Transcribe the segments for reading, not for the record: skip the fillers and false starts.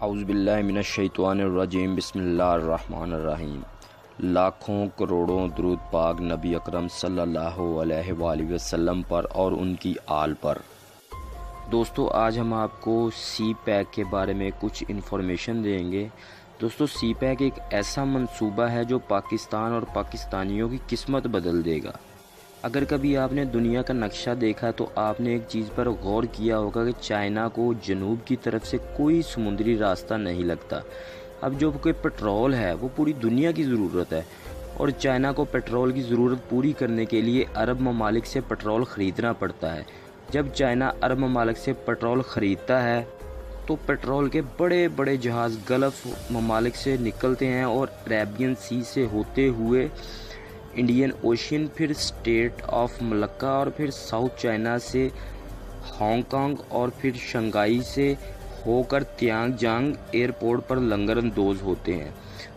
اعوذ باللہ من الشیطان الرجیم بسم اللہ الرحمن الرحیم۔ لاکھوں کروڑوں درود پاک نبی اکرم صلی اللہ علیہ وآلہ وسلم پر اور ان کی آل پر۔ دوستو آج ہم آپ کو سی پیک کے بارے میں کچھ انفارمیشن دیں گے۔ دوستو سی پیک ایک ایسا منصوبہ ہے جو پاکستان اور پاکستانیوں کی قسمت بدل دے گا۔ اگر کبھی آپ نے دنیا کا نقشہ دیکھا تو آپ نے ایک چیز پر غور کیا ہوگا کہ چائنا کو جنوب کی طرف سے کوئی سمندری راستہ نہیں لگتا۔ اب جو کہ پٹرول ہے وہ پوری دنیا کی ضرورت ہے، اور چائنا کو پٹرول کی ضرورت پوری کرنے کے لیے عرب ممالک سے پٹرول خریدنا پڑتا ہے۔ جب چائنا عرب ممالک سے پٹرول خریدتا ہے تو پٹرول کے بڑے بڑے جہاز گلف ممالک سے نکلتے ہیں اور عربین سی سے ہوتے ہوئے انڈین اوشین، پھر اسٹیٹ آف ملکہ، اور پھر ساؤتھ چائنا سے ہانگ کانگ، اور پھر شنگھائی سے ہو کر تیانگ جانگ ایئرپورٹ پر لنگر اندوز ہوتے ہیں۔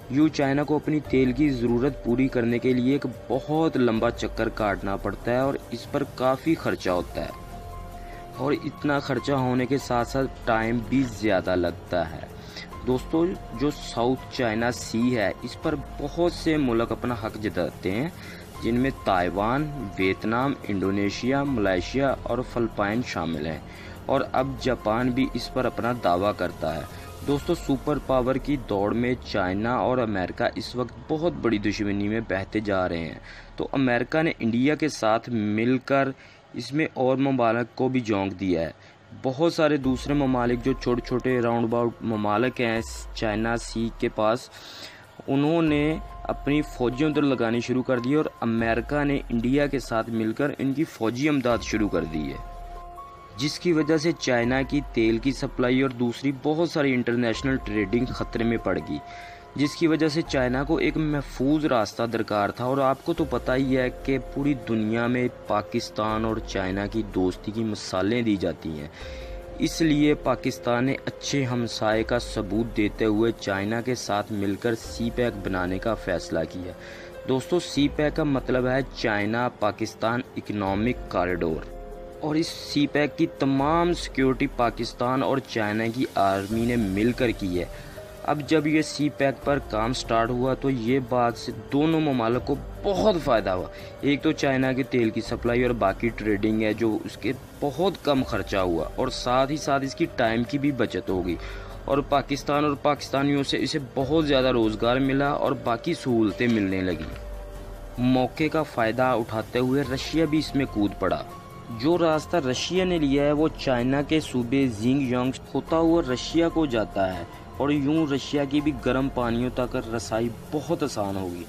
یوں چائنا کو اپنی تیل کی ضرورت پوری کرنے کے لیے ایک بہت لمبا چکر کاٹنا پڑتا ہے، اور اس پر کافی خرچہ ہوتا ہے، اور اتنا خرچہ ہونے کے ساتھ ساتھ ٹائم بھی زیادہ لگتا ہے۔ دوستو جو ساؤتھ چائنا سی ہے اس پر بہت سے ملک اپنا حق جتاتے ہیں، جن میں تائیوان، ویتنام، انڈونیشیا، ملائیشیا اور فلپائن شامل ہیں، اور اب جاپان بھی اس پر اپنا دعویٰ کرتا ہے۔ دوستو سپر پاور کی دوڑ میں چائنا اور امریکہ اس وقت بہت بڑی دشمنی میں بہتے جا رہے ہیں، تو امریکہ نے انڈیا کے ساتھ مل کر اس میں اور ممالک کو بھی جھونک دیا ہے۔ بہت سارے دوسرے ممالک جو چھوٹے چھوٹے راؤنڈ باؤٹ ممالک ہیں چائنا سی کے پاس، انہوں نے اپنی فوجیں ادھر لگانی شروع کر دی، اور امریکہ نے انڈیا کے ساتھ مل کر ان کی فوجی امداد شروع کر دی ہے، جس کی وجہ سے چائنا کی تیل کی سپلائی اور دوسری بہت ساری انٹرنیشنل ٹریڈنگ خطرے میں پڑ گئی، جس کی وجہ سے چائنا کو ایک محفوظ راستہ درکار تھا۔ اور آپ کو تو پتہ ہی ہے کہ پوری دنیا میں پاکستان اور چائنا کی دوستی کی مثالیں دی جاتی ہیں، اس لیے پاکستان نے اچھے ہمسائے کا ثبوت دیتے ہوئے چائنا کے ساتھ مل کر سی پیک بنانے کا فیصلہ کیا۔ دوستو سی پیک کا مطلب ہے چائنا پاکستان اکنامک کاریڈور، اور اس سی پیک کی تمام سیکیورٹی پاکستان اور چائنا کی آرمی نے مل کر کی ہے۔ اب جب یہ سی پیک پر کام سٹارٹ ہوا تو یہ بات سے دونوں ممالک کو بہت فائدہ ہوا۔ ایک تو چائنا کے تیل کی سپلائی اور باقی ٹریڈنگ ہے جو اس کے بہت کم خرچہ ہوا، اور ساتھ ہی ساتھ اس کی ٹائم کی بھی بچت ہوگی، اور پاکستان اور پاکستانیوں سے اسے بہت زیادہ روزگار ملا اور باقی سہولتیں ملنے لگیں۔ موقع کا فائدہ اٹھاتے ہوئے رشیا بھی اس میں کود پڑا۔ جو راستہ رشیا نے لیا ہے وہ چائنا کے صوبے زینگ یانگ ہوتا ہوا رشیا کو جاتا ہے، اور یوں رشیا کی بھی گرم پانیوں تک رسائی بہت آسان ہوگی۔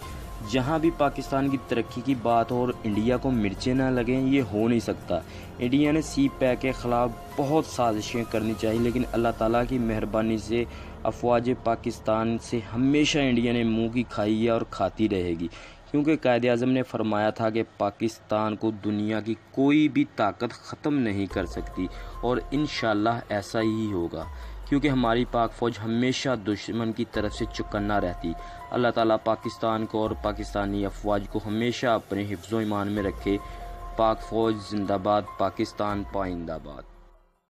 جہاں بھی پاکستان کی ترقی کی بات ہو اور انڈیا کو مرچیں نہ لگیں، یہ ہو نہیں سکتا۔ انڈیا نے سی پیک کے خلاف بہت سازشیں کرنی چاہیے، لیکن اللہ تعالیٰ کی مہربانی سے افواج پاکستان سے ہمیشہ انڈیا نے منہ کی کھائی ہے اور کھاتی رہے گی، کیونکہ قائد اعظم نے فرمایا تھا کہ پاکستان کو دنیا کی کوئی بھی طاقت ختم نہیں کر سکتی، اور انشاءاللہ ایسا ہی ہوگا، کیونکہ ہماری پاک فوج ہمیشہ دشمن کی طرف سے چکنا رہتی۔ اللہ تعالیٰ پاکستان کو اور پاکستانی افواج کو ہمیشہ اپنے حفظ و ایمان میں رکھے۔ پاک فوج زندہ باد، پاکستان پائندہ باد۔